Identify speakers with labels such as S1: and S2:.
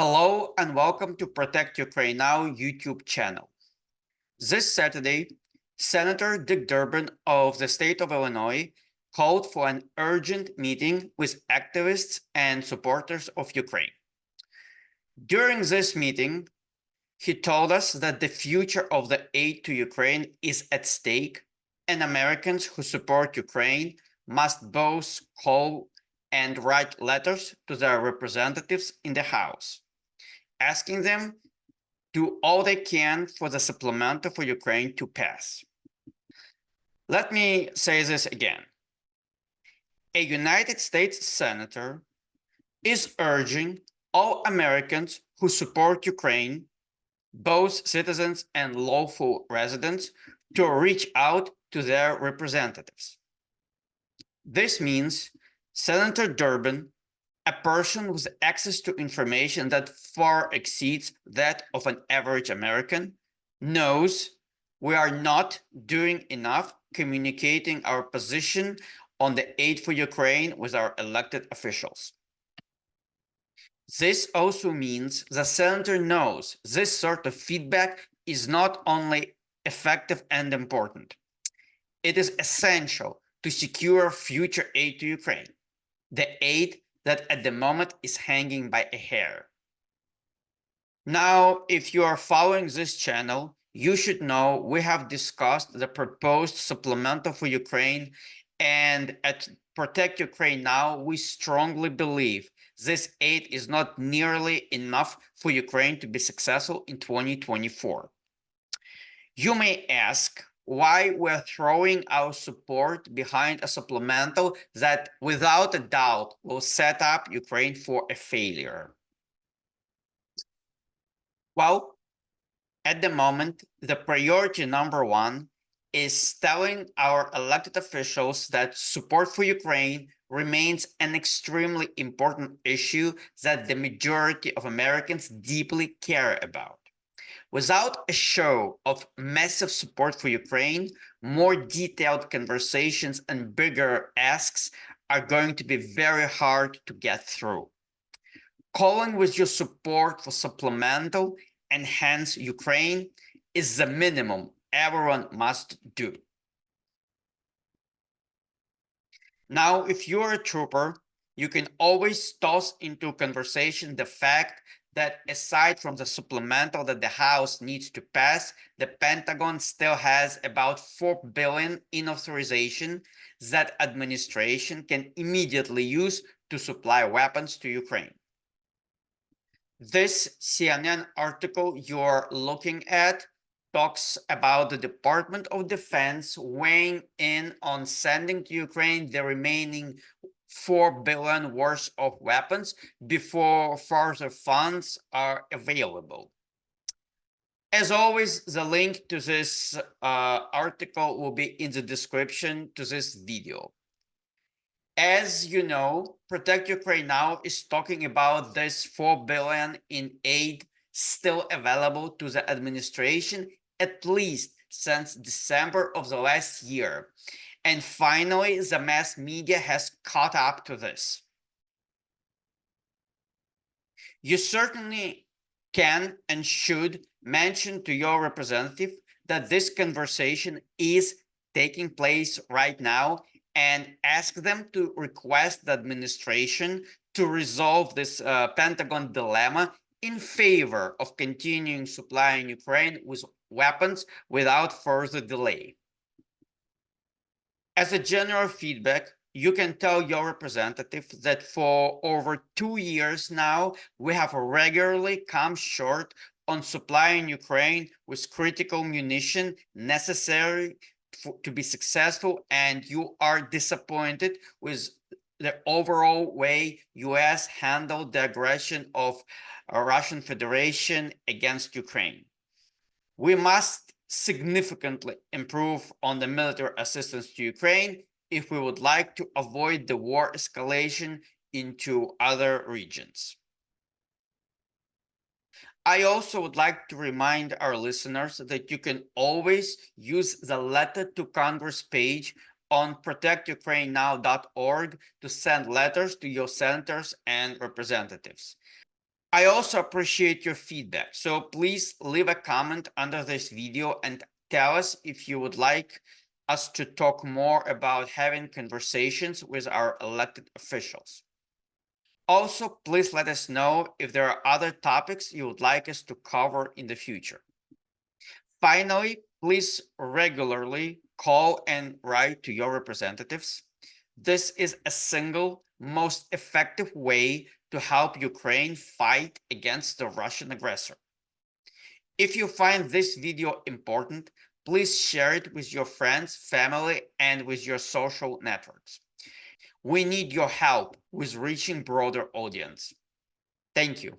S1: Hello and welcome to Protect Ukraine Now YouTube channel. This Saturday, Senator Dick Durbin of the state of Illinois called for an urgent meeting with activists and supporters of Ukraine. During this meeting, he told us that the future of the aid to Ukraine is at stake, and Americans who support Ukraine must both call and write letters to their representatives in the House, asking them do all they can for the Supplemental for Ukraine to pass. Let me say this again. A United States Senator is urging all Americans who support Ukraine, both citizens and lawful residents, to reach out to their representatives. This means Senator Durbin, a person with access to information that far exceeds that of an average American, knows we are not doing enough communicating our position on the aid for Ukraine with our elected officials. This also means the senator knows this sort of feedback is not only effective and important, it is essential to secure future aid to Ukraine, the aid that at the moment is hanging by a hair. Now, if you are following this channel, you should know we have discussed the proposed supplemental for Ukraine, and at Protect Ukraine Now, we strongly believe this aid is not nearly enough for Ukraine to be successful in 2024. You may ask why we're throwing our support behind a supplemental that without a doubt will set up Ukraine for a failure. Well, at the moment, the priority number one is telling our elected officials that support for Ukraine remains an extremely important issue that the majority of Americans deeply care about. Without a show of massive support for Ukraine, more detailed conversations and bigger asks are going to be very hard to get through. Calling with your support for supplemental and hence Ukraine is the minimum everyone must do. Now, if you're a trooper, you can always toss into conversation the fact that aside from the supplemental that the House needs to pass, the Pentagon still has about $4 billion in authorization that administration can immediately use to supply weapons to Ukraine. This CNN article you're looking at talks about the Department of Defense weighing in on sending to Ukraine the remaining $4 billion worth of weapons before further funds are available. As always, the link to this article will be in the description to this video. As you know, Protect Ukraine Now is talking about this $4 billion in aid still available to the administration at least since December of the last year. And finally, the mass media has caught up to this. You certainly can and should mention to your representative that this conversation is taking place right now and ask them to request the administration to resolve this Pentagon dilemma in favor of continuing supplying Ukraine with weapons without further delay. As a general feedback, you can tell your representative that for over 2 years now, we have regularly come short on supplying Ukraine with critical munition necessary to be successful, and you are disappointed with the overall way US handled the aggression of Russian Federation against Ukraine. We must significantly improve on the military assistance to Ukraine if we would like to avoid the war escalation into other regions. I also would like to remind our listeners that you can always use the Letter to Congress page on protectukrainenow.org to send letters to your senators and representatives. I also appreciate your feedback, so please leave a comment under this video and tell us if you would like us to talk more about having conversations with our elected officials. Also, please let us know if there are other topics you would like us to cover in the future. Finally, please regularly call and write to your representatives. This is a single, most effective way to help Ukraine fight against the Russian aggressor. If you find this video important, please share it with your friends, family, and with your social networks. We need your help with reaching broader audience. Thank you.